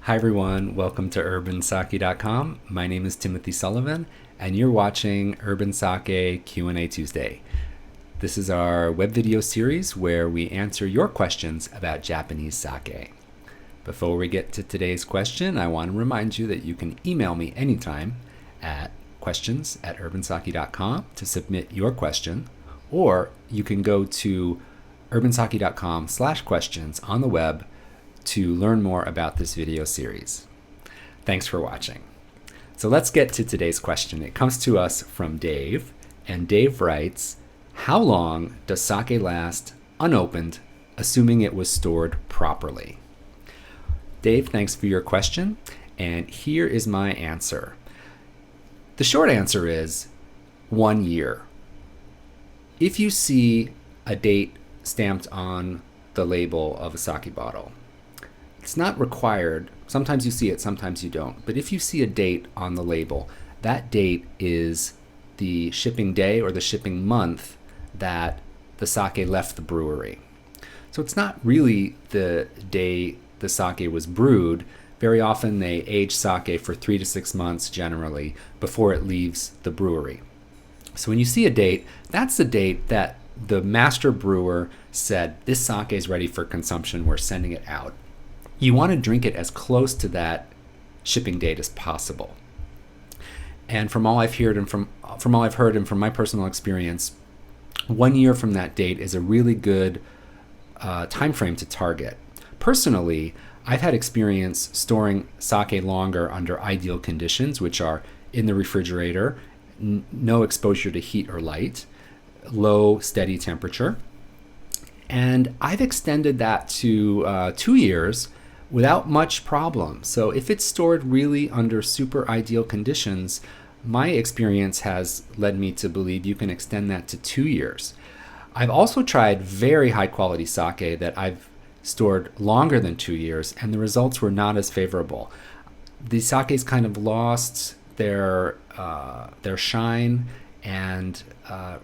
Hi everyone, welcome to UrbanSake.com. My name is Timothy Sullivan, and you're watching Urban Sake Q&A Tuesday. This is our web video series where we answer your questions about Japanese sake. Before we get to today's question, I want to remind you that you can email me anytime at questions@urbansake.com to submit your question, or you can go to urbansake.com/questions on the web to learn more about this video series. Thanks for watching. So let's get to today's question. It comes to us from Dave, and Dave writes, how long does sake last unopened, assuming it was stored properly? Dave, thanks for your question, and here is my answer. The short answer is 1 year. If you see a date stamped on the label of a sake bottle, it's not required. Sometimes you see it, sometimes you don't. But if you see a date on the label, that date is the shipping day or the shipping month that the sake left the brewery. So it's not really the day the sake was brewed. Very often they age sake for 3 to 6 months generally before it leaves the brewery. So when you see a date, that's the date that the master brewer said, this sake is ready for consumption, we're sending it out. You want to drink it as close to that shipping date as possible. And from all I've heard and from my personal experience, 1 year from that date is a really good time frame to target. Personally, I've had experience storing sake longer under ideal conditions, which are in the refrigerator, no exposure to heat or light, low, steady temperature. And I've extended that to 2 years without much problem. So if it's stored really under super ideal conditions, my experience has led me to believe you can extend that to 2 years. I've also tried very high quality sake that I've stored longer than 2 years, and the results were not as favorable. The sakes kind of lost their shine and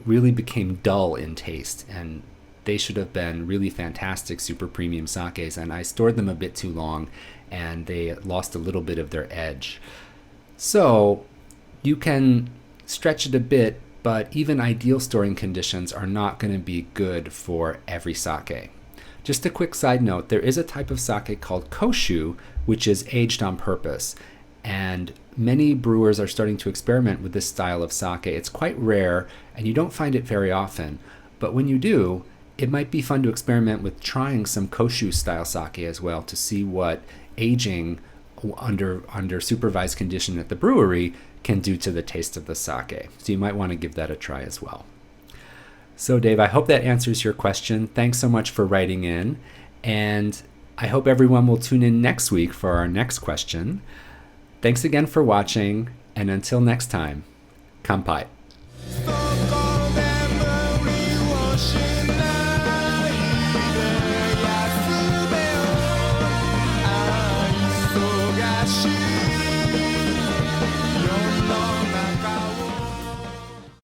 really became dull in taste, and they should have been really fantastic super premium sakes, and I stored them a bit too long and they lost a little bit of their edge. So you can stretch it a bit, but even ideal storing conditions are not going to be good for every sake. Just a quick side note, there is a type of sake called koshu, which is aged on purpose, and many brewers are starting to experiment with this style of sake. It's quite rare and you don't find it very often, but when you do, it might be fun to experiment with trying some koshu style sake as well to see what aging under supervised condition at the brewery can do to the taste of the sake. So you might want to give that a try as well. So Dave, I hope that answers your question. Thanks so much for writing in, and I hope everyone will tune in next week for our next question. Thanks again for watching, and until next time, kanpai.